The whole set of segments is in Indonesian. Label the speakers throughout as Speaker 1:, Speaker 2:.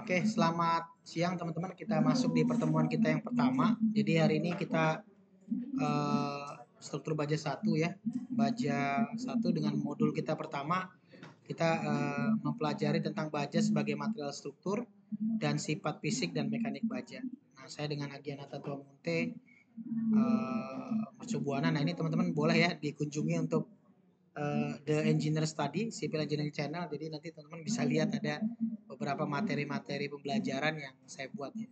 Speaker 1: Oke, selamat siang teman-teman. Kita masuk di pertemuan kita yang pertama. Jadi hari ini kita eh, struktur baja satu ya. Baja satu dengan modul kita pertama. Kita mempelajari tentang baja sebagai material struktur dan sifat fisik dan mekanik baja. Nah, saya dengan Agianata Tuamunte Mercubuana. Nah, ini teman-teman boleh ya dikunjungi untuk The Engineer Study, Civil Engineering Channel. Jadi nanti teman-teman bisa lihat ada beberapa materi-materi pembelajaran yang saya buat ya.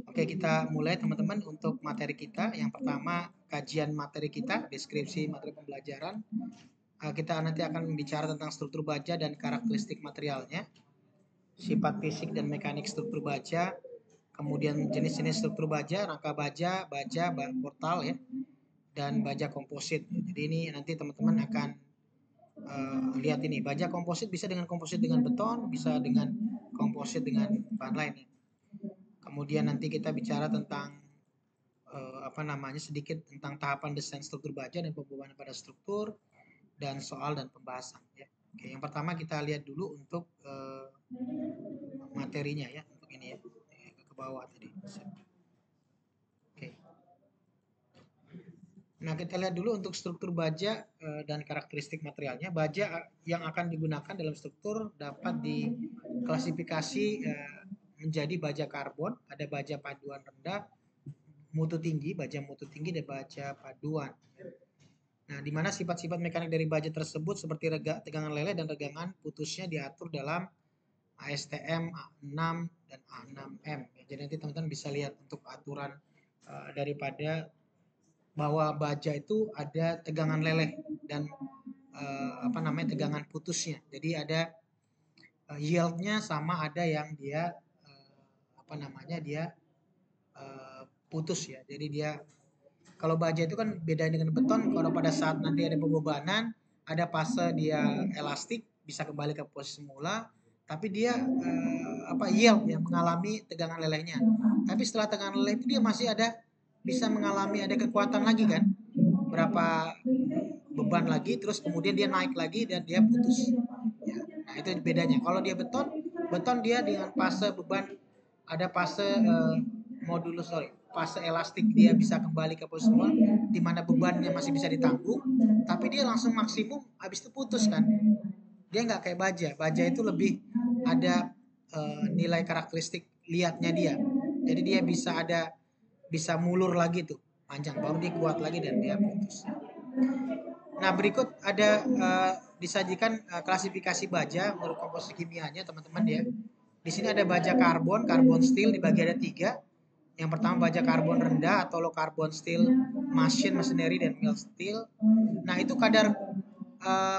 Speaker 1: Oke, kita mulai teman-teman untuk materi kita. Yang pertama, kajian materi kita, deskripsi materi pembelajaran. Kita nanti akan bicara tentang struktur baja dan karakteristik materialnya, sifat fisik dan mekanik struktur baja, kemudian jenis-jenis struktur baja, rangka baja, portal ya, dan baja komposit. Jadi ini nanti teman-teman akan lihat ini, baja komposit bisa dengan komposit dengan beton, bisa dengan komposit dengan bahan lain ya. Kemudian nanti kita bicara tentang sedikit tentang tahapan desain struktur baja dan pembuatan pada struktur dan soal dan pembahasan ya. Oke, yang pertama kita lihat dulu untuk materinya ya, untuk ini ya, ke bawah tadi. Oke. Nah, kita lihat dulu untuk struktur baja dan karakteristik materialnya. Baja yang akan digunakan dalam struktur dapat diklasifikasi menjadi baja karbon, ada baja paduan rendah, mutu tinggi, baja mutu tinggi, dan baja paduan. Nah, di mana sifat-sifat mekanik dari baja tersebut seperti tegangan leleh dan regangan putusnya diatur dalam ASTM A6 dan A6M. Jadi nanti teman-teman bisa lihat untuk aturan daripada bahwa baja itu ada tegangan leleh dan tegangan putusnya. Jadi ada yieldnya sama, ada yang dia putus ya. Jadi dia kalau baja itu kan beda dengan beton. Kalau pada saat nanti ada pembebanan, ada fase dia elastik bisa kembali ke posisi semula, tapi dia yield ya, mengalami tegangan lelehnya. Tapi setelah tegangan leleh itu dia masih ada bisa mengalami ada kekuatan lagi kan, berapa beban lagi, terus kemudian dia naik lagi dan dia putus ya. Nah itu bedanya. Kalau dia beton dia dengan fase beban, ada fase fase elastik, dia bisa kembali ke posisi semula di mana bebannya masih bisa ditanggung, tapi dia langsung maksimum habis itu putus kan. Dia nggak kayak baja itu lebih ada nilai karakteristik liatnya dia. Jadi dia bisa mulur lagi tuh panjang, baru dia kuat lagi dan dia putus. Nah, berikut ada disajikan klasifikasi baja menurut komposisi kimianya, teman-teman ya. Di sini ada baja karbon, karbon steel dibagi ada 3. Yang pertama baja karbon rendah atau low carbon steel, machinery dan mill steel. Nah, itu kadar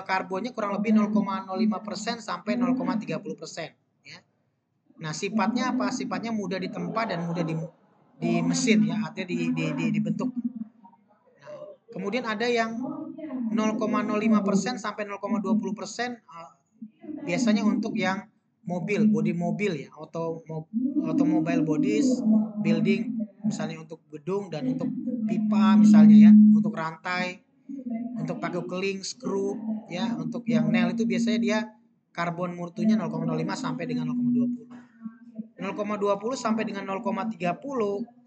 Speaker 1: karbonnya kurang lebih 0,05% sampai 0,30% ya. Nah, sifatnya apa? Sifatnya mudah ditempa dan mudah di mesin ya, artinya dibentuk. Kemudian ada yang 0,05% sampai 0,20% biasanya untuk yang body mobil ya, automobile bodies, building misalnya untuk gedung dan untuk pipa misalnya ya, untuk rantai, untuk paku keling, screw ya, untuk yang nail itu biasanya dia karbon mutunya 0,05 sampai dengan 0,20. 0,20 sampai dengan 0,30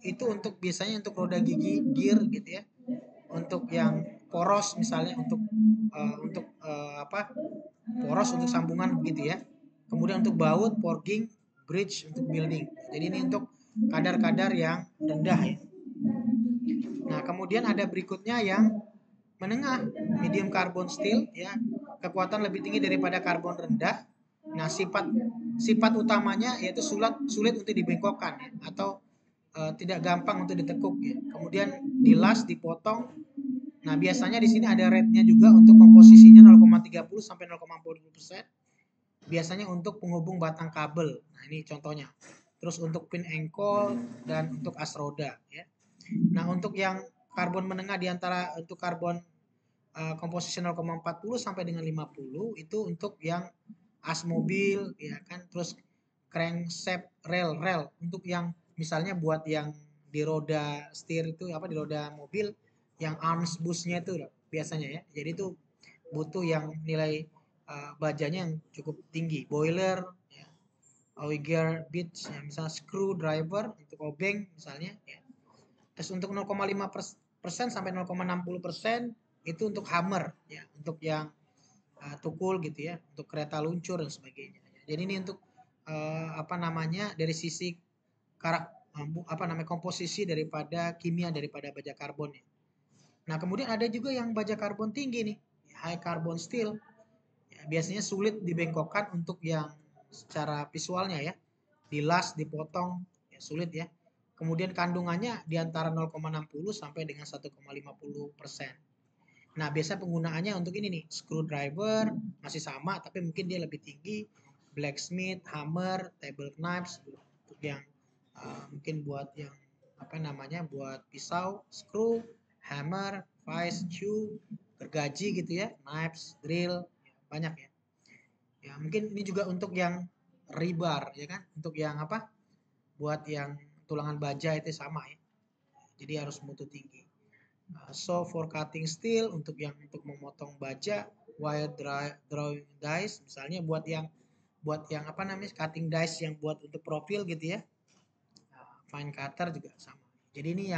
Speaker 1: itu untuk biasanya untuk roda gigi gear gitu ya, untuk yang poros misalnya, untuk poros untuk sambungan begitu ya. Kemudian untuk baut, forging, bridge untuk building. Jadi ini untuk kadar-kadar yang rendah ya. Nah, kemudian ada berikutnya yang menengah, medium carbon steel ya. Kekuatan lebih tinggi daripada karbon rendah. Nah, sifat utamanya yaitu sulit untuk dibengkokkan ya, atau tidak gampang untuk ditekuk ya. Kemudian dilas, dipotong. Nah, biasanya di sini ada rate-nya juga untuk komposisinya 0,30 sampai 0,40%. Biasanya untuk penghubung batang kabel. Nah, ini contohnya. Terus untuk pin engkol dan untuk as roda ya. Nah, untuk yang karbon menengah di antara untuk karbon komposisi 0,40 sampai dengan 50 itu untuk yang as mobil ya kan. Terus crankshaft rel untuk yang misalnya buat yang di roda setir itu di roda mobil yang arms busnya itu biasanya ya. Jadi itu butuh yang nilai bajanya yang cukup tinggi, boiler ya. Uyghur Beach, ya, misalnya screwdriver untuk obeng misalnya. Ya. Terus untuk 0,5% sampai 0,60% itu untuk hammer, ya, untuk yang tukul gitu ya, untuk kereta luncur dan sebagainya. Jadi ini untuk apa namanya dari sisi apa namanya komposisi daripada kimia daripada baja karbon ya. Nah kemudian ada juga yang baja karbon tinggi nih, high carbon steel. Ya, biasanya sulit dibengkokkan untuk yang secara visualnya ya, dilas, dipotong, ya sulit ya. Kemudian kandungannya di antara 0,60 sampai dengan 1,50%. Nah, biasa penggunaannya untuk ini nih, screwdriver masih sama, tapi mungkin dia lebih tinggi, blacksmith, hammer, table knives, untuk yang mungkin buat yang apa namanya, buat pisau, screw, hammer, vice, chew, gergaji gitu ya, knives, drill, ya, banyak ya. Ya, mungkin ini juga untuk yang rebar ya kan, untuk yang apa? Buat yang tulangan baja itu sama ya. Jadi harus mutu tinggi. Saw for cutting steel untuk yang untuk memotong baja, wire drawing dice misalnya buat yang apa namanya cutting dice yang buat untuk profil gitu ya. Fine cutter juga sama. Jadi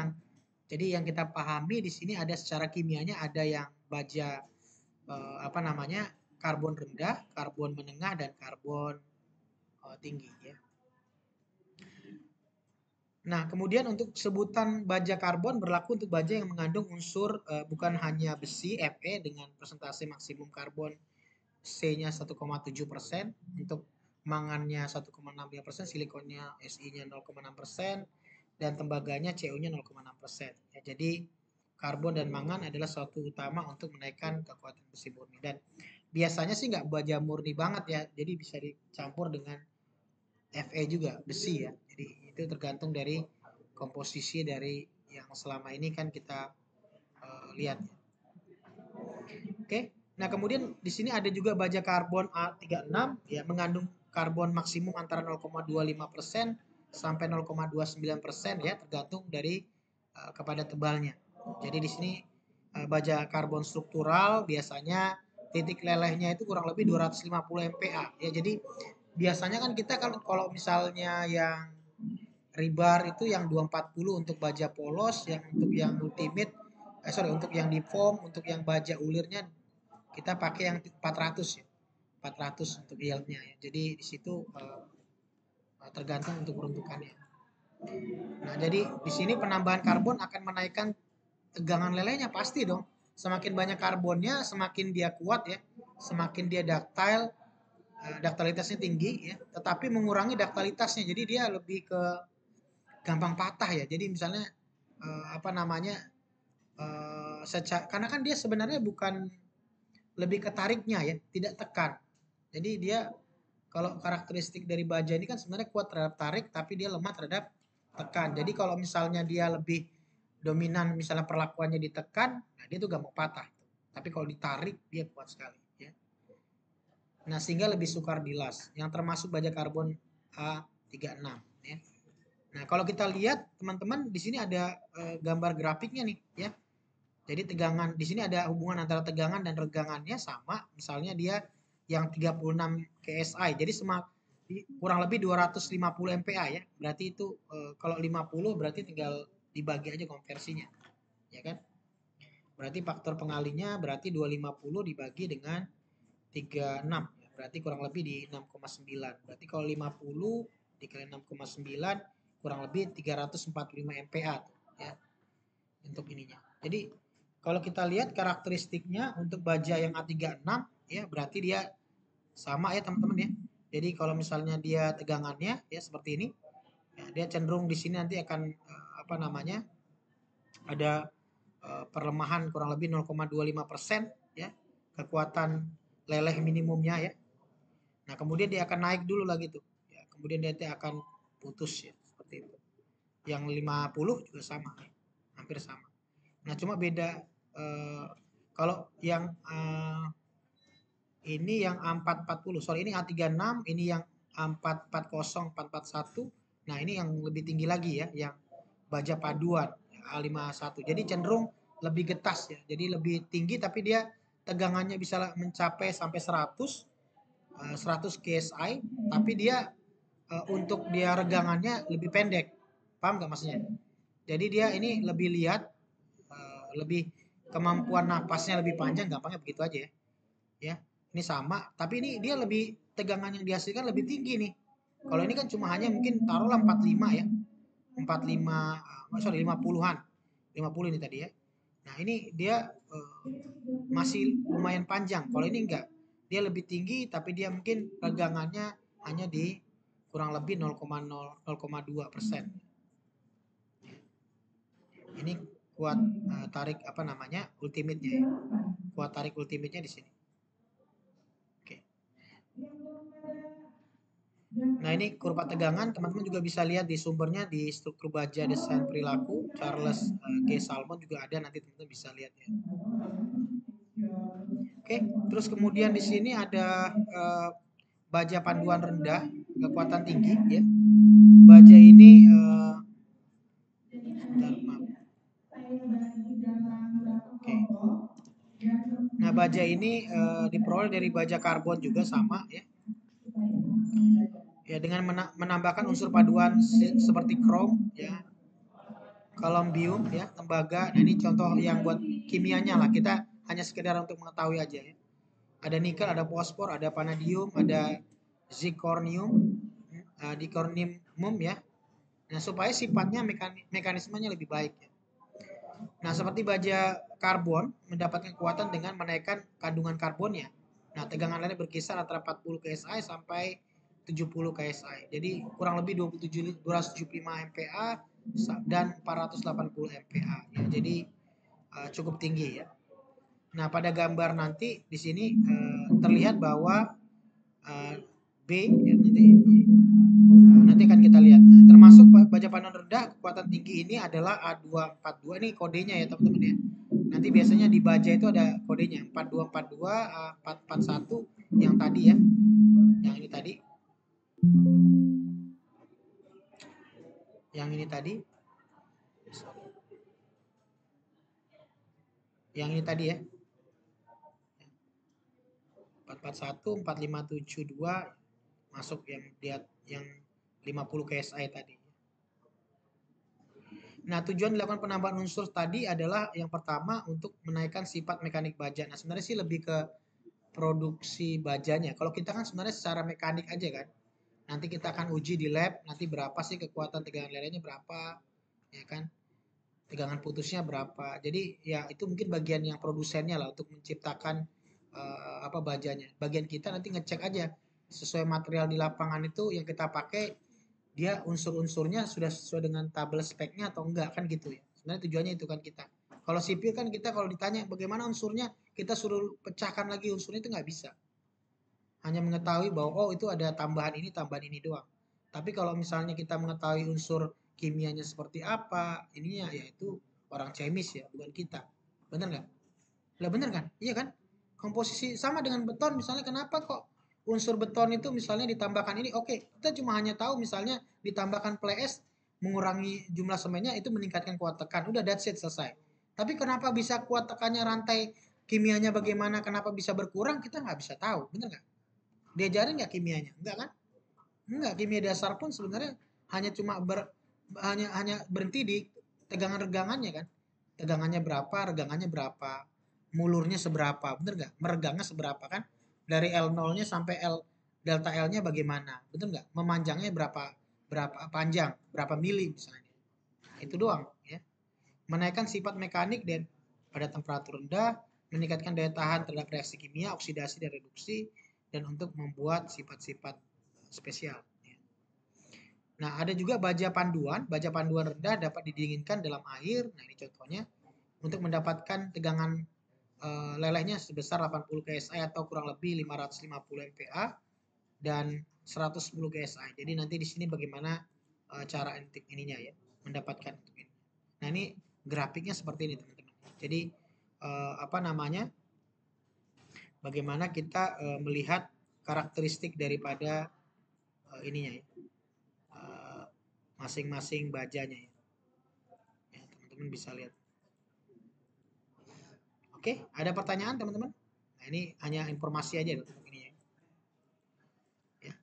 Speaker 1: yang kita pahami di sini ada secara kimianya ada yang baja apa namanya karbon rendah, karbon menengah dan karbon tinggi ya. Nah, kemudian untuk sebutan baja karbon berlaku untuk baja yang mengandung unsur bukan hanya besi Fe dengan persentase maksimum karbon C-nya 1,7%, untuk mangannya 1,65%, silikonnya Si-nya 0,6%, dan tembaganya Co-nya 0,6%. Ya, jadi karbon dan mangan adalah suatu utama untuk menaikkan kekuatan besi murni. Dan biasanya sih nggak baja murni banget ya, jadi bisa dicampur dengan Fe juga besi ya. Jadi itu tergantung dari komposisi dari yang selama ini kan kita lihat. Oke. Nah, kemudian di sini ada juga baja karbon A36 ya mengandung karbon maksimum antara 0,25% sampai 0,29% ya tergantung dari kepada tebalnya. Jadi di sini baja karbon struktural biasanya titik lelehnya itu kurang lebih 250 MPa ya. Jadi biasanya kan kita kalau misalnya yang rebar itu yang 240 untuk baja polos, yang untuk yang ultimate, untuk yang di foam, untuk yang baja ulirnya kita pakai yang 400 ya. 400 untuk yieldnya ya. Jadi di situ tergantung untuk peruntukannya. Nah, jadi di sini penambahan karbon akan menaikkan tegangan lelehnya pasti dong. Semakin banyak karbonnya, semakin dia kuat ya. Semakin dia ductile, ductilitasnya tinggi ya, tetapi mengurangi ductilitasnya. Jadi dia lebih ke gampang patah ya. Jadi misalnya apa namanya karena kan dia sebenarnya bukan lebih ke tariknya ya, tidak tekan. Jadi dia kalau karakteristik dari baja ini kan sebenarnya kuat terhadap tarik, tapi dia lemah terhadap tekan. Jadi kalau misalnya dia lebih dominan, misalnya perlakuannya ditekan, nah dia tuh gampang patah. Tapi kalau ditarik dia kuat sekali. Ya. Nah sehingga lebih sukar dilas, yang termasuk baja karbon A36. Ya. Nah kalau kita lihat teman-teman di sini ada gambar grafiknya nih, ya. Jadi tegangan di sini ada hubungan antara tegangan dan regangannya sama. Misalnya dia yang 36 KSI. Jadi kurang lebih 250 MPa ya. Berarti itu kalau 50 berarti tinggal dibagi aja konversinya. Ya kan? Berarti faktor pengalinya berarti 250 dibagi dengan 36. Ya, berarti kurang lebih di 6,9. Berarti kalau 50 dikali 6,9 kurang lebih 345 MPa ya. Untuk ininya. Jadi kalau kita lihat karakteristiknya untuk baja yang A36 ya berarti dia sama ya teman-teman ya. Jadi kalau misalnya dia tegangannya ya seperti ini, ya, dia cenderung di sini nanti akan apa namanya ada perlemahan kurang lebih 0,25% ya kekuatan leleh minimumnya ya. Nah kemudian dia akan naik dulu lagi tuh, ya, kemudian dia akan putus ya seperti itu. Yang 50 juga sama, hampir sama. Nah cuma beda kalau yang ini yang A440, sorry ini A36, ini yang A440, 441. Nah ini yang lebih tinggi lagi ya, yang baja paduan A51. Jadi cenderung lebih getas ya, jadi lebih tinggi tapi dia tegangannya bisa mencapai sampai 100 KSI, tapi dia untuk dia regangannya lebih pendek. Paham nggak maksudnya? Jadi dia ini lebih lihat, lebih kemampuan napasnya lebih panjang, gampangnya begitu aja ya. Ya, ini sama, tapi ini dia lebih tegangan yang dihasilkan lebih tinggi nih. Kalau ini kan cuma hanya mungkin taruhlah 45 ya. 45, sorry 50-an. 50 ini tadi ya. Nah, ini dia masih lumayan panjang. Kalau ini enggak. Dia lebih tinggi tapi dia mungkin regangannya hanya di kurang lebih 0,2%. Ini kuat tarik apa namanya? Ultimate-nya ya. Kuat tarik ultimate-nya di sini. Oke. Nah, ini kurva tegangan teman-teman juga bisa lihat di sumbernya di struktur baja desain perilaku Charles G. Salmon juga ada, nanti teman-teman bisa lihat ya. Oke, terus kemudian di sini ada baja panduan rendah kekuatan tinggi ya. Baja ini sebentar, maaf. Oke. Nah, baja ini diperoleh dari baja karbon juga sama ya. Ya, dengan menambahkan unsur paduan seperti krom ya, kolombium ya, tembaga. Nah, ini contoh yang buat kimianya lah. Kita hanya sekedar untuk mengetahui aja ya. Ada nikel, ada fosfor, ada vanadium, ada zirconium, dikornium ya. Nah, supaya sifatnya mekanismenya lebih baik ya. Nah, seperti baja karbon mendapatkan kekuatan dengan menaikkan kandungan karbonnya. Nah, tegangan lainnya berkisar antara 40 KSI sampai 70 KSI. Jadi kurang lebih 275 MPa dan 480 MPa ya. Jadi cukup tinggi ya. Nah, pada gambar nanti di sini terlihat bahwa B ya, nanti akan kita lihat. Nah, termasuk baja panduan rendah kekuatan tinggi ini adalah A242, ini kodenya ya teman-teman ya. Nanti biasanya di baja itu ada kodenya 4242, A441 yang tadi ya. Yang ini tadi. Yang ini tadi. Yang ini tadi ya. 441, 4572 masuk yang dia yang 50 KSI tadi. Nah, tujuan dilakukan penambahan unsur tadi adalah yang pertama untuk menaikkan sifat mekanik baja. Nah, sebenarnya sih lebih ke produksi bajanya. Kalau kita kan sebenarnya secara mekanik aja kan. Nanti kita akan uji di lab, nanti berapa sih kekuatan tegangan lelehnya berapa, ya kan? Tegangan putusnya berapa. Jadi ya itu mungkin bagian yang produsennya lah untuk menciptakan apa bajanya. Bagian kita nanti ngecek aja sesuai material di lapangan itu yang kita pakai, dia unsur-unsurnya sudah sesuai dengan tabel speknya atau enggak kan gitu ya. Sebenarnya tujuannya itu kan kita. Kalau sipil kan kita kalau ditanya bagaimana unsurnya, kita suruh pecahkan lagi unsurnya itu nggak bisa. Hanya mengetahui bahwa oh itu ada tambahan ini doang. Tapi kalau misalnya kita mengetahui unsur kimianya seperti apa, ininya yaitu orang chemis ya, bukan kita. Benar nggak? Lah benar kan? Iya kan? Komposisi sama dengan beton misalnya, kenapa kok unsur beton itu misalnya ditambahkan ini, oke, kita cuma hanya tahu misalnya ditambahkan ples mengurangi jumlah semennya itu meningkatkan kuat tekan. Udah that's it, selesai. Tapi kenapa bisa kuat tekannya, rantai kimianya bagaimana, kenapa bisa berkurang, kita nggak bisa tahu. Benar nggak? Diajarin nggak kimianya? Enggak kan? Enggak, kimia dasar pun sebenarnya hanya cuma hanya berhenti di tegangan regangannya kan. Tegangannya berapa, regangannya berapa, mulurnya seberapa, bener nggak? Meregangnya seberapa kan? Dari L0-nya sampai delta L-nya bagaimana? Bener nggak? Memanjangnya berapa berapa panjang, berapa mili misalnya. Itu doang ya. Menaikkan sifat mekanik dan pada temperatur rendah, meningkatkan daya tahan terhadap reaksi kimia, oksidasi dan reduksi, dan untuk membuat sifat-sifat spesial. Nah, ada juga baja panduan rendah dapat didinginkan dalam air. Nah, ini contohnya untuk mendapatkan tegangan lelehnya sebesar 80 KSI atau kurang lebih 550 MPa dan 110 KSI. Jadi nanti di sini bagaimana cara ininya ya, mendapatkan ini. Nah, ini grafiknya seperti ini, teman-teman. Jadi apa namanya? Bagaimana kita melihat karakteristik daripada ininya ya. Masing-masing bajanya ya. Ya, teman-teman bisa lihat. Oke, ada pertanyaan teman-teman? Nah, ini hanya informasi aja untuk ini ya. Ya.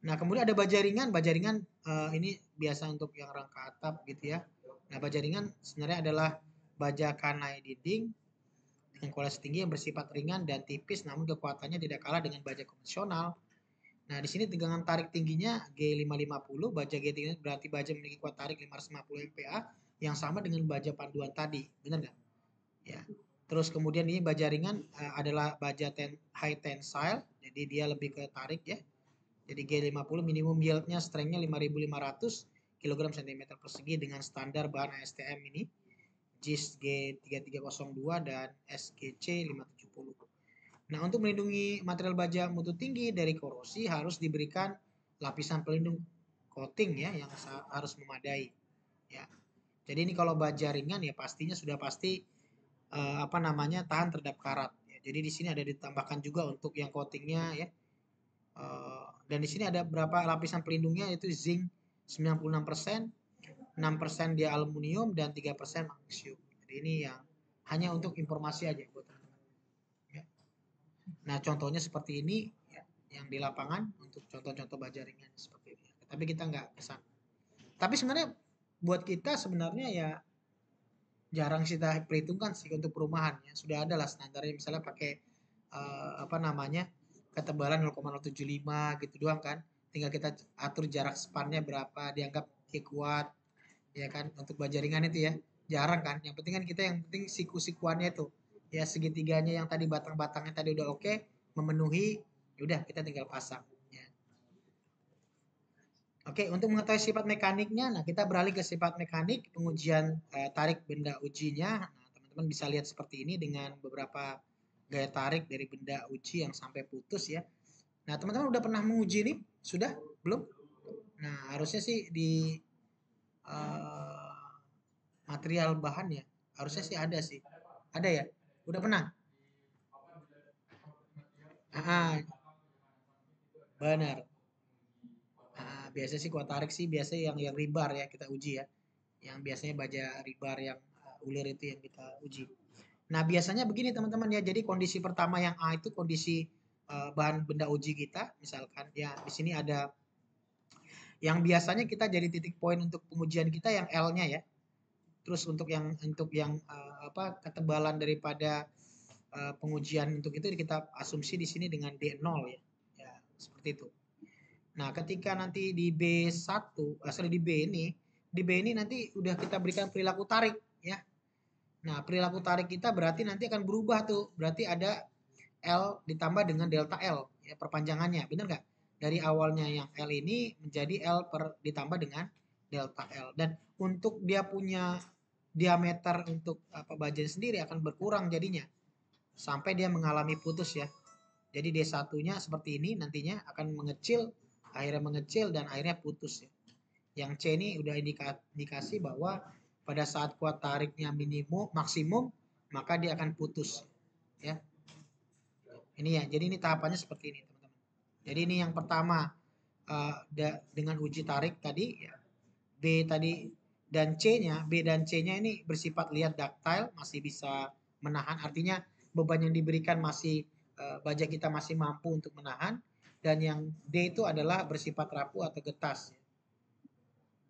Speaker 1: Nah, kemudian ada baja ringan. Baja ringan ini biasa untuk yang rangka atap gitu ya. Nah, baja ringan sebenarnya adalah baja kanai dinding dengan kualitas tinggi yang bersifat ringan dan tipis, namun kekuatannya tidak kalah dengan baja konvensional. Nah, di sini tegangan tarik tingginya G550. Baja G3 berarti baja memiliki kuat tarik 550 MPa yang sama dengan baja panduan tadi. Benar nggak? Ya. Terus kemudian ini baja ringan adalah baja high tensile, jadi dia lebih ke tarik ya. Jadi G50 minimum yieldnya strength-nya 5.500 kg cm persegi dengan standar bahan ASTM ini JIS G3302 dan SGC 570. Nah, untuk melindungi material baja mutu tinggi dari korosi harus diberikan lapisan pelindung coating ya yang harus memadai ya. Jadi ini kalau baja ringan ya pastinya sudah pasti tahan terhadap karat ya. Jadi di sini ada ditambahkan juga untuk yang coatingnya ya. Dan di sini ada berapa lapisan pelindungnya, yaitu zinc 96%, 6% dia aluminium dan 3% magnesium. Jadi ini yang hanya untuk informasi aja buat teman-teman. Ya. Nah, contohnya seperti ini ya, yang di lapangan untuk contoh-contoh baja ringan seperti ini. Tapi kita nggak kesana. Tapi sebenarnya buat kita sebenarnya ya jarang kita perhitungkan sih untuk perumahan ya. Sudah ada lah standarnya, misalnya pakai ketebalan 0,075 gitu doang kan. Tinggal kita atur jarak spannya berapa, dianggap kuat ya kan. Untuk baja ringan itu ya jarang kan. Yang penting kan kita yang penting siku-sikuannya itu ya, segitiganya yang tadi batang-batangnya tadi udah oke, memenuhi, udah kita tinggal pasang ya. Oke, untuk mengetahui sifat mekaniknya, nah kita beralih ke sifat mekanik pengujian tarik benda ujinya. Nah, teman-teman bisa lihat seperti ini dengan beberapa gaya tarik dari benda uji yang sampai putus ya. Nah, teman-teman udah pernah menguji nih? Sudah? Belum? Nah, harusnya sih di uh, material bahan ya. Harusnya sih ada sih. Ada ya? Udah pernah? Ah, benar. Biasanya sih kuat tarik sih biasanya yang rebar ya kita uji ya. Yang biasanya baja rebar yang ulir itu yang kita uji. Nah, biasanya begini teman-teman ya. Jadi kondisi pertama yang A itu kondisi bahan benda uji kita. Misalkan ya di sini ada yang biasanya kita jadi titik poin untuk pengujian kita yang L-nya ya. Terus untuk yang ketebalan daripada pengujian untuk itu kita asumsi di sini dengan D0 ya. Ya, seperti itu. Nah, ketika nanti di B1, di B ini, nanti udah kita berikan perilaku tarik ya. Nah, perilaku tarik kita berarti nanti akan berubah tuh. Berarti ada L ditambah dengan delta L ya, perpanjangannya. Benar nggak? Dari awalnya yang L ini menjadi L ditambah dengan delta L. Dan untuk dia punya diameter untuk baja sendiri akan berkurang jadinya sampai dia mengalami putus ya. Jadi D1-nya seperti ini nantinya akan mengecil, akhirnya mengecil dan akhirnya putus ya. Yang C ini udah indikasi bahwa pada saat kuat tariknya maksimum, maka dia akan putus ya. Ini ya, jadi ini tahapannya seperti ini teman-teman. Jadi ini yang pertama dengan uji tarik tadi ya. B tadi dan C-nya, B dan C-nya ini bersifat lihat ductile, masih bisa menahan, artinya beban yang diberikan masih baja kita masih mampu untuk menahan. Dan yang D itu adalah bersifat rapuh atau getas.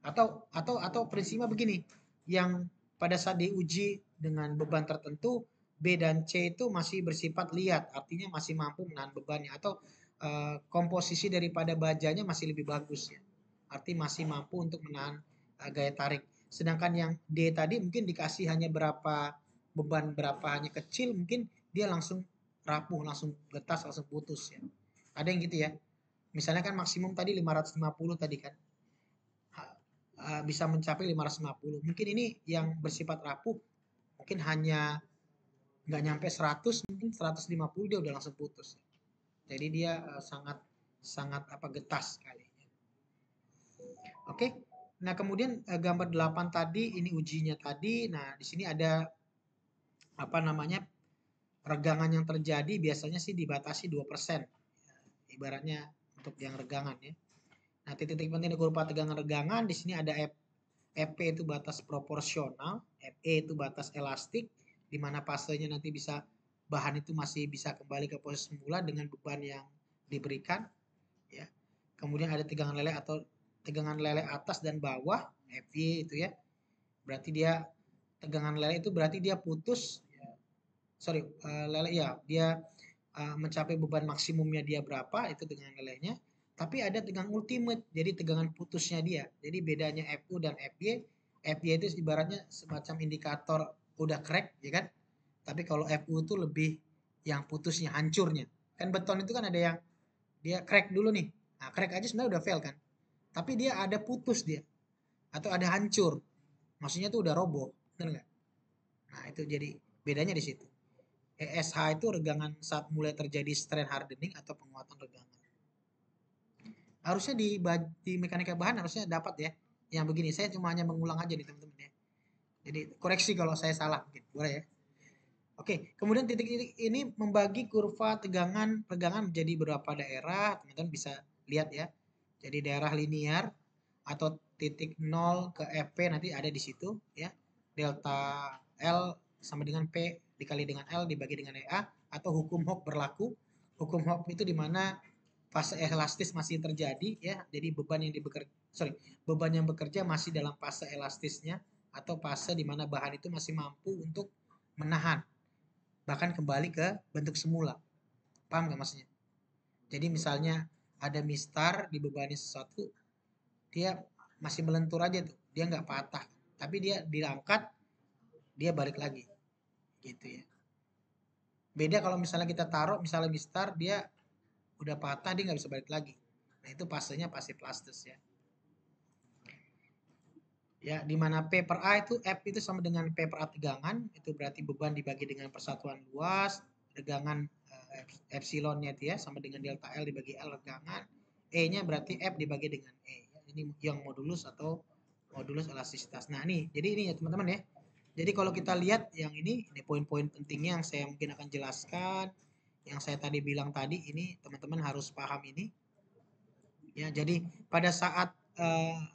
Speaker 1: Atau prinsipnya begini, yang pada saat diuji dengan beban tertentu B dan C itu masih bersifat liat, artinya masih mampu menahan bebannya, atau komposisi daripada bajanya masih lebih bagus ya, arti masih mampu untuk menahan gaya tarik. Sedangkan yang D tadi mungkin dikasih hanya beban berapa hanya kecil, mungkin dia langsung rapuh, langsung getas, langsung putus ya. Ada yang gitu ya. Misalnya kan maksimum tadi 550 tadi kan. Bisa mencapai 550. Mungkin ini yang bersifat rapuh mungkin hanya nggak nyampe 100, mungkin 150 dia udah langsung putus. Jadi dia sangat getas sekali. Oke. Nah, kemudian gambar 8 tadi ini ujinya tadi. Nah, di sini ada regangan yang terjadi biasanya sih dibatasi 2%. Ibaratnya untuk yang regangan ya. Nah, titik-titik penting di kurva tegangan regangan di sini ada FP itu batas proporsional, FE itu batas elastik, di mana fasenya nanti bahan itu masih bisa kembali ke posisi semula dengan beban yang diberikan. Ya. Kemudian ada tegangan lele atau tegangan lele atas dan bawah, FY itu ya. Berarti dia tegangan lele itu berarti dia putus, sorry, lele ya, dia mencapai beban maksimumnya dia berapa, itu tegangan lelenya. Tapi ada tegangan ultimate, jadi tegangan putusnya dia. Jadi bedanya FU dan FY, FY itu ibaratnya semacam indikator udah crack, ya kan? Tapi kalau FU itu lebih yang putusnya, hancurnya. Kan beton itu kan ada yang dia crack dulu nih. Nah, crack aja sebenarnya udah fail kan. Tapi dia ada putus dia. Atau ada hancur. Maksudnya tuh udah roboh. Bener nggak? Nah, itu jadi bedanya di situ. ESH itu regangan saat mulai terjadi strain hardening atau penguatan regangan. Harusnya di mekanika bahan harusnya dapat ya. Yang begini, saya cuma hanya mengulang aja nih teman-teman ya. Jadi koreksi kalau saya salah mungkin. Boleh ya? Oke, kemudian titik-titik ini membagi kurva tegangan regangan menjadi beberapa daerah. Teman-teman bisa lihat ya. Jadi daerah linear atau titik 0 ke FP nanti ada di situ ya. Delta L sama dengan P dikali dengan L dibagi dengan EA atau hukum Hooke berlaku. Hukum Hooke itu di mana fase elastis masih terjadi ya. Jadi beban yang bekerja masih dalam fase elastisnya atau fase di mana bahan itu masih mampu untuk menahan bahkan kembali ke bentuk semula. Paham nggak maksudnya? Jadi misalnya ada mistar dibebani sesuatu, dia masih melentur aja tuh, dia nggak patah, tapi dia diangkat, dia balik lagi, gitu ya. Beda kalau misalnya kita taruh, misalnya mistar, dia udah patah, dia nggak bisa balik lagi. Nah itu fasenya fase plastis ya. Ya, di mana P per A itu F itu sama dengan P per A tegangan, itu berarti beban dibagi dengan persatuan luas, regangan epsilonnya itu ya sama dengan delta L dibagi L regangan, E-nya berarti F dibagi dengan E. Ini yang modulus atau modulus elastisitas. Nah, ini jadi ini ya teman-teman ya. Jadi kalau kita lihat yang ini poin-poin pentingnya yang saya mungkin akan jelaskan, yang saya tadi bilang tadi ini teman-teman harus paham ini. Ya, jadi pada saat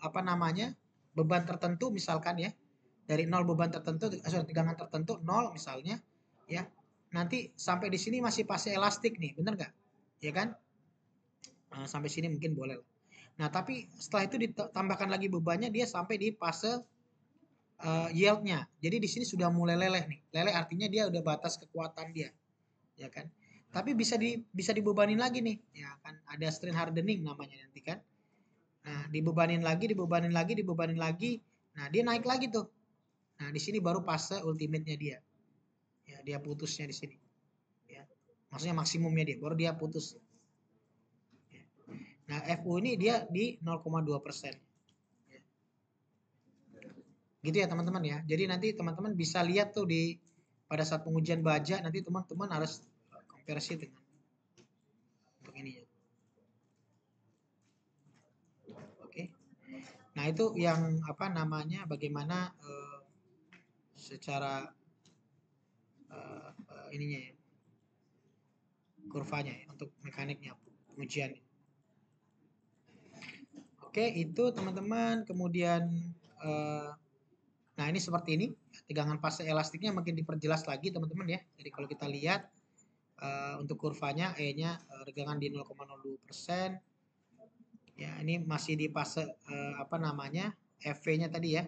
Speaker 1: apa namanya? Beban tertentu misalkan ya dari 0 beban tertentu tegangan tertentu 0 misalnya ya nanti sampai di sini masih fase elastik nih bener nggak ya kan sampai sini mungkin boleh nah tapi setelah itu ditambahkan lagi bebannya dia sampai di fase yieldnya jadi di sini sudah mulai leleh nih leleh artinya dia udah batas kekuatan dia ya kan tapi bisa dibebanin lagi nih ya kan ada strain hardening namanya nanti kan. Nah, dibebanin lagi, dibebanin lagi, dibebanin lagi. Nah, dia naik lagi tuh. Nah, di sini baru fase ultimate-nya dia. Ya, dia putusnya di sini. Ya. Maksudnya maksimumnya dia, baru dia putus. Ya. Nah, FU ini dia di 0,2%. Ya. Gitu ya teman-teman ya. Jadi nanti teman-teman bisa lihat tuh di pada saat pengujian baja nanti teman-teman harus komparasi dengan untuk ini ya. Oke. Nah, itu yang apa namanya bagaimana secara ininya ya kurvanya ya, untuk mekaniknya pengujian. Oke itu teman-teman kemudian nah ini seperti ini tegangan fase elastiknya makin diperjelas lagi teman-teman ya jadi kalau kita lihat untuk kurvanya E-nya regangan di 0,02% ya ini masih di fase apa namanya FV-nya tadi ya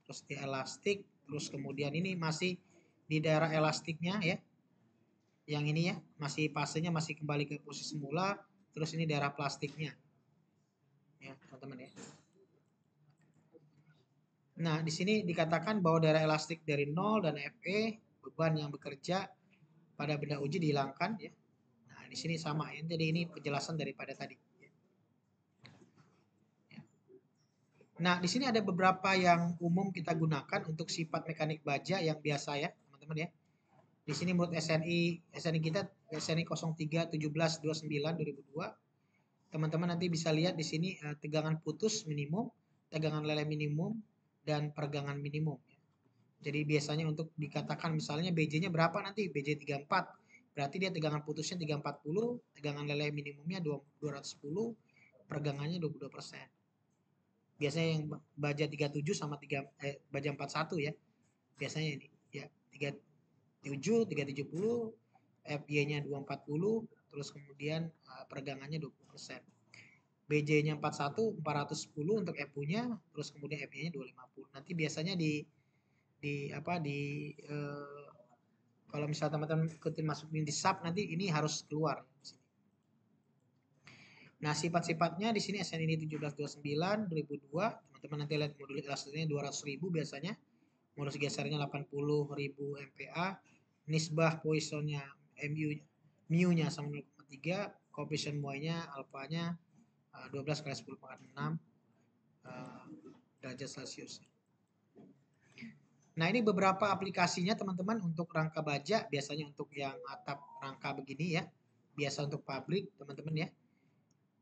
Speaker 1: terus di elastik terus kemudian ini masih di daerah elastiknya ya yang ini ya masih fasenya masih kembali ke posisi semula terus ini daerah plastiknya ya teman-teman ya. Nah di sini dikatakan bahwa daerah elastik dari 0 dan Fe beban yang bekerja pada benda uji dihilangkan ya. Nah di sini sama ya jadi ini penjelasan daripada tadi. Ya. Nah di sini ada beberapa yang umum kita gunakan untuk sifat mekanik baja yang biasa ya teman-teman ya. Di sini menurut SNI kita SNI 03/17/29/2002 teman-teman nanti bisa lihat di sini tegangan putus minimum, tegangan leleh minimum, dan pergangan minimum. Jadi biasanya untuk dikatakan misalnya BJ-nya berapa nanti? BJ 34. Berarti dia tegangan putusnya 340, tegangan leleh minimumnya 210, pergangannya 22%. Biasanya yang baja 37 sama baja 41 ya. Biasanya ini ya 37, 370, FY-nya 240, terus kemudian pergangannya 20%. BJ-nya 41, 410 untuk FU-nya, terus kemudian FY-nya 250. Nanti biasanya kalau misalnya teman-teman ikutin masukin di sub nanti ini harus keluar. Nah, sifat-sifatnya di sini SN ini 1729 2002. Teman-teman nanti lihat modul ilustrasinya 200.000 biasanya. Modus gesernya 80.000 MPa. Nisbah Poissonnya mu-nya sama 0,3, koefisien muainya alfanya 12 kali 10 pangkat 6 derajat Celcius. Nah, ini beberapa aplikasinya teman-teman untuk rangka baja, biasanya untuk yang atap rangka begini ya. Biasa untuk pabrik, teman-teman ya.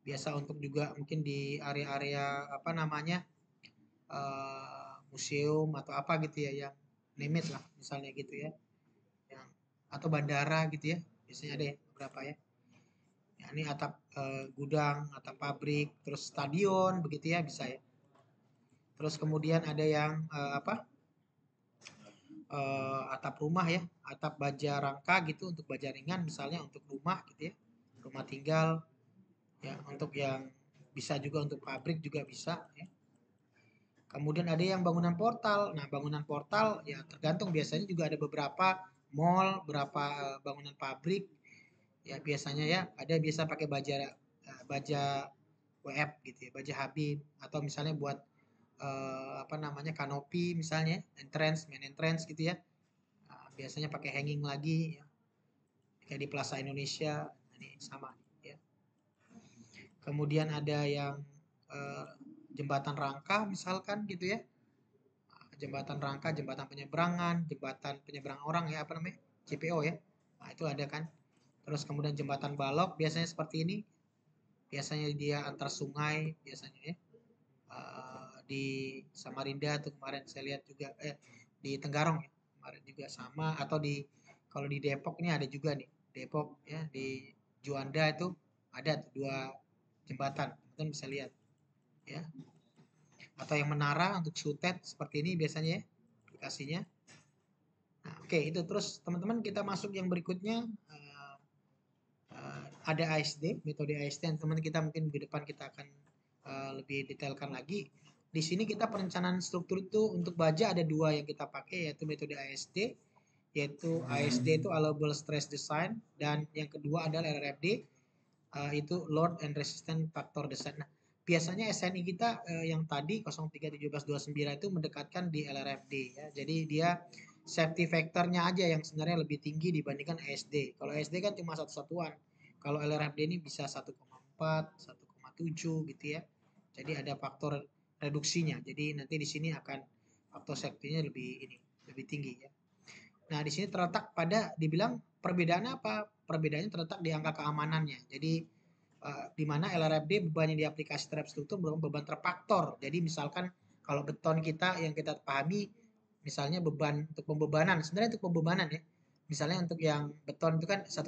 Speaker 1: Biasa untuk juga mungkin di area-area apa namanya? Museum atau apa gitu ya, yang limit lah misalnya gitu ya. Yang atau bandara gitu ya. Biasanya ada ya beberapa ya. Ya, ini atap gudang, atap pabrik, terus stadion begitu ya bisa ya. Terus kemudian ada yang atap rumah ya, atap baja rangka gitu untuk baja ringan misalnya untuk rumah gitu ya, rumah tinggal ya, untuk yang bisa juga untuk pabrik juga bisa ya. Kemudian ada yang bangunan portal. Nah, bangunan portal ya tergantung, biasanya juga ada beberapa mall, beberapa bangunan pabrik ya, biasanya ya ada biasa pakai baja WF gitu ya, baja Habib, atau misalnya buat apa namanya kanopi misalnya, main entrance gitu ya. Nah, biasanya pakai hanging lagi ya. Kayak di Plaza Indonesia ini sama ya. Kemudian ada yang jembatan rangka misalkan gitu ya. Jembatan rangka, jembatan penyeberangan orang ya, apa namanya? JPO ya. Nah, itu ada kan. Terus kemudian jembatan balok biasanya seperti ini. Biasanya dia antar sungai biasanya ya. Di Samarinda tuh kemarin saya lihat juga di Tenggarong ya. Kemarin juga sama, atau kalau di Depok ini ada juga nih. Depok ya, di Juanda itu ada tuh 2 jembatan. Teman-teman bisa lihat ya. Atau yang menara untuk sutet seperti ini biasanya ya aplikasinya. Nah, oke, itu terus teman-teman kita masuk yang berikutnya, ada ASD, metode ASD yang teman kita mungkin di depan kita akan lebih detailkan lagi. Di sini kita perencanaan struktur itu untuk baja ada 2 yang kita pakai, yaitu metode ASD, yaitu ASD itu Allowable Stress Design, dan yang kedua adalah LRFD, itu Load and Resistance Factor Design. Nah, biasanya SNI kita yang tadi 031729 itu mendekatkan di LRFD ya. Jadi dia safety factornya aja yang sebenarnya lebih tinggi dibandingkan ASD. Kalau ASD kan cuma satu satuan. Kalau LRFD ini bisa 1,4, 1,7 gitu ya. Jadi ada faktor reduksinya. Jadi nanti di sini akan faktor safety-nya lebih tinggi ya. Nah, di sini terletak pada dibilang perbedaannya apa? Perbedaannya terletak di angka keamanannya. Jadi di mana LRFD beban yang diaplikasi terhadap struktur merupakan beban terfaktor. Jadi misalkan kalau beton kita yang kita pahami, misalnya beban untuk pembebanan, sebenarnya untuk pembebanan ya. Misalnya untuk yang beton itu kan 1,2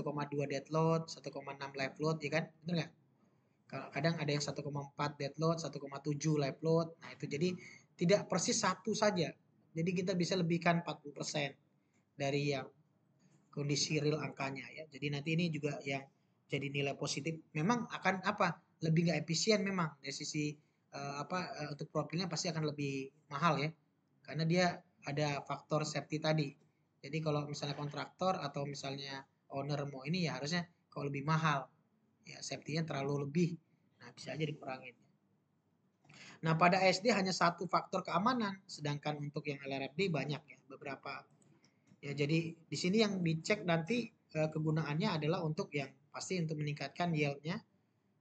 Speaker 1: dead load, 1,6 live load, ya kan? Benar nggak? Kadang ada yang 1,4 dead load, 1,7 live load. Nah, itu jadi tidak persis satu saja. Jadi kita bisa lebihkan 40% dari yang kondisi real angkanya ya. Jadi nanti ini juga yang jadi nilai positif. Memang akan apa? Lebih nggak efisien memang dari sisi untuk profilnya pasti akan lebih mahal ya. Karena dia ada faktor safety tadi. Jadi kalau misalnya kontraktor atau misalnya owner mau ini ya harusnya kalau lebih mahal. Ya safety-nya terlalu lebih. Nah, bisa aja dikurangin. Nah, pada SD hanya satu faktor keamanan, sedangkan untuk yang LRFD banyak ya, beberapa. Ya, jadi di sini yang dicek nanti kegunaannya adalah untuk yang pasti untuk meningkatkan yield-nya,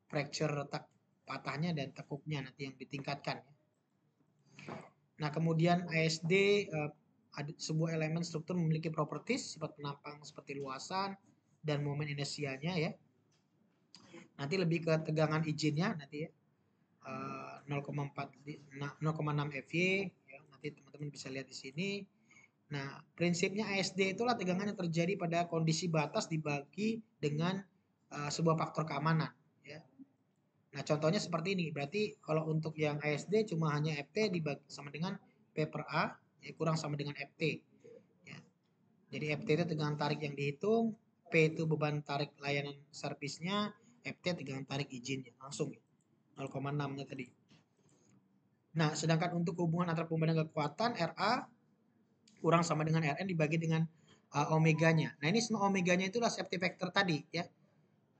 Speaker 1: fracture retak patahnya dan tekuknya nanti yang ditingkatkan ya. Nah, kemudian ASD ada sebuah elemen struktur memiliki properties sifat penampang seperti luasan dan momen inersianya ya. Nanti lebih ke tegangan izinnya nanti ya. 0,6 FY ya, nanti teman-teman bisa lihat di sini. Nah, prinsipnya ASD itulah tegangan yang terjadi pada kondisi batas dibagi dengan sebuah faktor keamanan. Ya. Nah, contohnya seperti ini. Berarti kalau untuk yang ASD cuma hanya FT dibagi sama dengan P per A, ya, kurang sama dengan FT. Ya. Jadi FT itu tegangan tarik yang dihitung, P itu beban tarik layanan servisnya, FT tegangan tarik izinnya langsung. Ya. 0,6-nya tadi. Nah, sedangkan untuk hubungan antara perbandingan kekuatan RA kurang sama dengan Rn dibagi dengan omeganya. Nah, ini semua omeganya itulah safety factor tadi ya.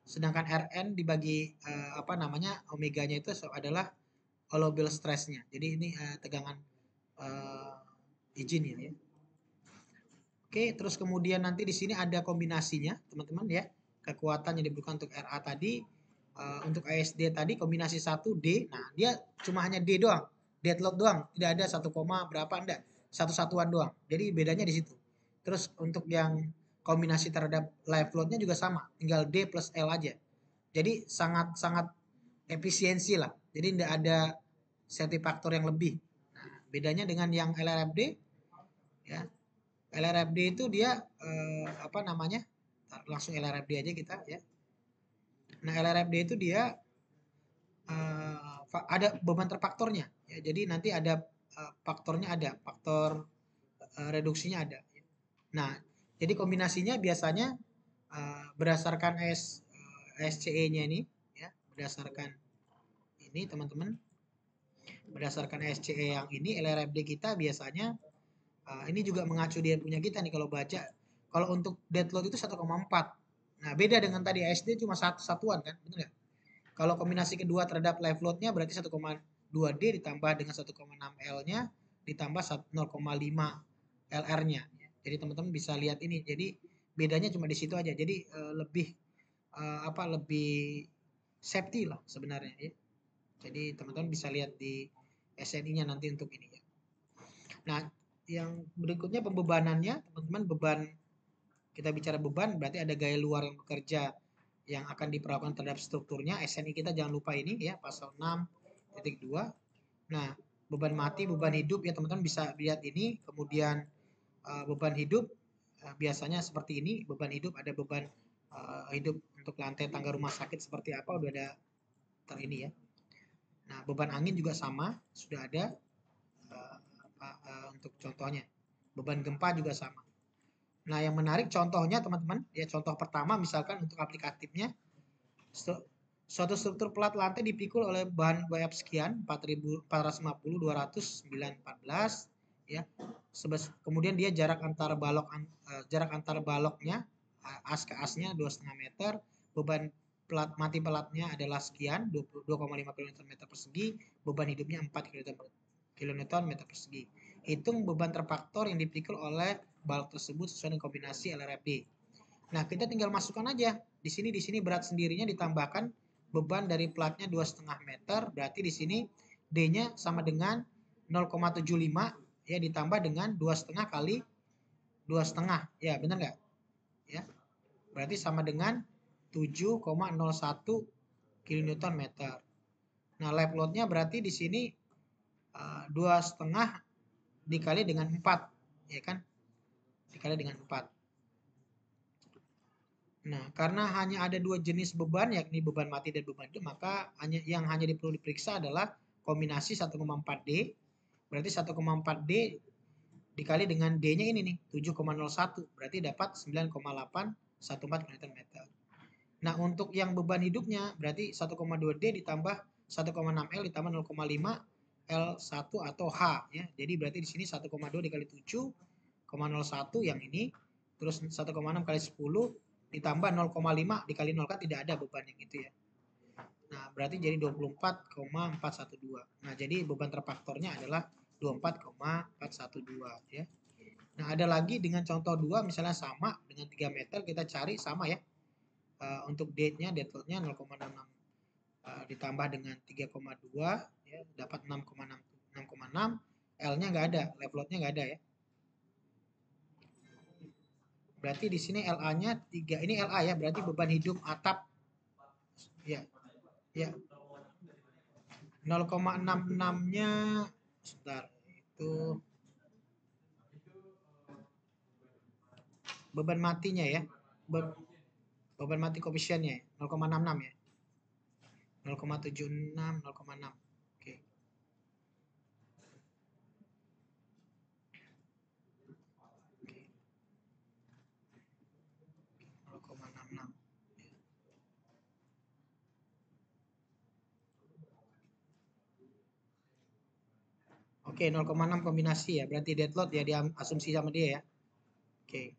Speaker 1: Sedangkan Rn dibagi apa namanya omeganya itu adalah allowable stress-nya. Jadi ini tegangan izin ya. Oke, terus kemudian nanti di sini ada kombinasinya, teman-teman ya. Kekuatan yang dibutuhkan untuk RA tadi, untuk ASD tadi kombinasi 1D. Nah, dia cuma hanya D doang, dead load doang, tidak ada 1, berapa enggak, satu satuan doang. Jadi bedanya di situ. Terus untuk yang kombinasi terhadap live load-nya juga sama, tinggal D plus L aja. Jadi sangat-sangat efisiensi lah. Jadi tidak ada safety factor yang lebih. Nah, bedanya dengan yang LRFD ya. LRFD itu dia apa namanya? Langsung LRFD aja kita ya. Nah, LRFD itu dia ada beban terfaktornya ya. Jadi nanti ada faktornya ada, faktor reduksinya ada. Nah, jadi kombinasinya biasanya berdasarkan SCE-nya ini ya, berdasarkan ini teman-teman. Berdasarkan SCE yang ini LRFD kita biasanya ini juga mengacu dia punya kita nih kalau baca. Kalau untuk dead load itu 1,4. Nah, beda dengan tadi ASD cuma satu satuan kan, betul nggak? Kalau kombinasi kedua terhadap live load-nya berarti 1,2D ditambah dengan 1,6 L-nya ditambah 0,5 LR-nya. Jadi teman-teman bisa lihat ini. Jadi bedanya cuma di situ aja. Jadi lebih apa lebih safety lah sebenarnya ya. Jadi teman-teman bisa lihat di SNI-nya nanti untuk ini ya. Nah, yang berikutnya pembebanannya, teman-teman beban, kita bicara beban berarti ada gaya luar yang bekerja yang akan diperlakukan terhadap strukturnya. SNI kita jangan lupa ini ya, pasal 6.2. Nah, beban mati, beban hidup ya teman-teman bisa lihat ini. Kemudian beban hidup biasanya seperti ini, beban hidup ada beban hidup untuk lantai tangga rumah sakit seperti apa udah ada ini ya. Nah, beban angin juga sama, sudah ada untuk contohnya. Beban gempa juga sama. Nah, yang menarik contohnya teman-teman, ya contoh pertama misalkan untuk aplikatifnya, suatu struktur pelat lantai dipikul oleh bahan bayap sekian, 450, 200, 914, ya. Kemudian dia jarak antar baloknya, as ke asnya 2,5 meter, beban mati pelatnya adalah sekian, 2,5 km persegi, beban hidupnya 4 kN meter persegi. Hitung beban terfaktor yang dipikul oleh balok tersebut sesuai dengan kombinasi LRFD. Nah, kita tinggal masukkan aja. Di sini berat sendirinya ditambahkan beban dari platnya 2,5 meter, berarti di sini D-nya sama dengan 0,75 ya ditambah dengan 2,5 kali 2,5. Ya, benar nggak? Ya. Berarti sama dengan 7,01 kN meter. Nah, live load-nya berarti di sini 2,5 dikali dengan 4, ya kan? Dikali dengan 4. Nah, karena hanya ada dua jenis beban, yakni beban mati dan beban hidup, maka yang hanya perlu diperiksa adalah kombinasi 1,4D. Berarti 1,4D dikali dengan D-nya ini nih, 7,01. Berarti dapat 9,814 Nm. Nah, untuk yang beban hidupnya berarti 1,2D ditambah 1,6L ditambah 0,5 L1 atau H ya. Jadi berarti di sini 1,2 dikali 7,01 yang ini, terus 1,6 kali 10 ditambah 0,5 dikali 0 kan tidak ada beban yang itu ya. Nah, berarti jadi 24,412. Nah, jadi beban terfaktornya adalah 24,412 ya. Nah, ada lagi dengan contoh 2 misalnya sama dengan 3 meter kita cari sama ya. Untuk dead-nya, dead load-nya 0,66 ditambah dengan 3,2 ya, dapat 6,6. L-nya nggak ada, live load-nya nggak ada ya. Berarti di sini LA-nya 3. Ini LA ya, berarti beban hidup atap ya. Ya. 0,66-nya sebentar. Itu beban matinya ya. Beban mati koefisiennya 0,66 ya. 0,76, 0,6. Oke. Oke, 0,6 kombinasi ya. Berarti dead load ya, dia asumsi sama dia ya. Oke.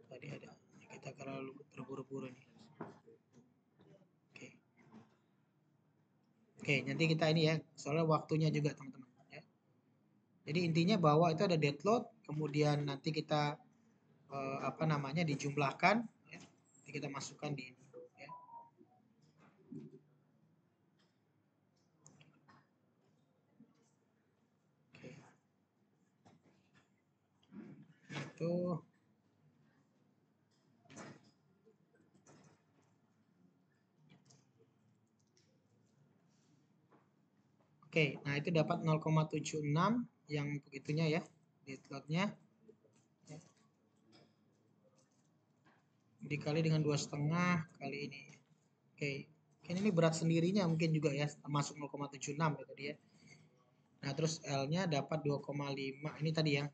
Speaker 1: Tadi ada. Kita kalau terburu-buru nih. Oke. Oke, nanti kita ini ya. Soalnya waktunya juga teman-teman. Ya. Jadi intinya bahwa itu ada dead load. Kemudian nanti kita apa namanya dijumlahkan. Ya. Nanti kita masukkan di ini. Ya. Oke. Itu. Oke, nah itu dapat 0,76 yang untuk itunya ya, dead load-nya. Ya. Dikali dengan 2,5 kali ini. Oke, mungkin ini berat sendirinya mungkin juga ya, termasuk 0,76 ya tadi ya. Nah, terus L-nya dapat 2,5. Ini tadi ya.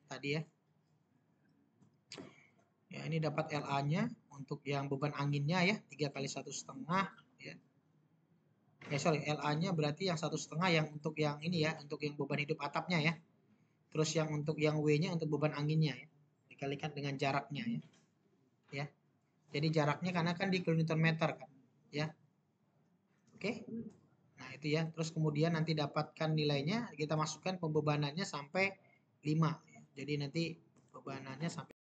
Speaker 1: Ya, ini dapat LA-nya untuk yang beban anginnya ya, 3 kali 1,5 ya. Sorry, LA-nya berarti yang 1,5 yang untuk yang ini ya, untuk yang beban hidup atapnya ya. Terus yang untuk yang W-nya untuk beban anginnya ya. Dikalikan dengan jaraknya ya. Ya. Jadi jaraknya karena kan di kilonewton meter kan, ya. Oke. Nah, itu ya. Terus kemudian nanti dapatkan nilainya, kita masukkan pembebanannya sampai 5 ya. Jadi nanti bebanannya sampai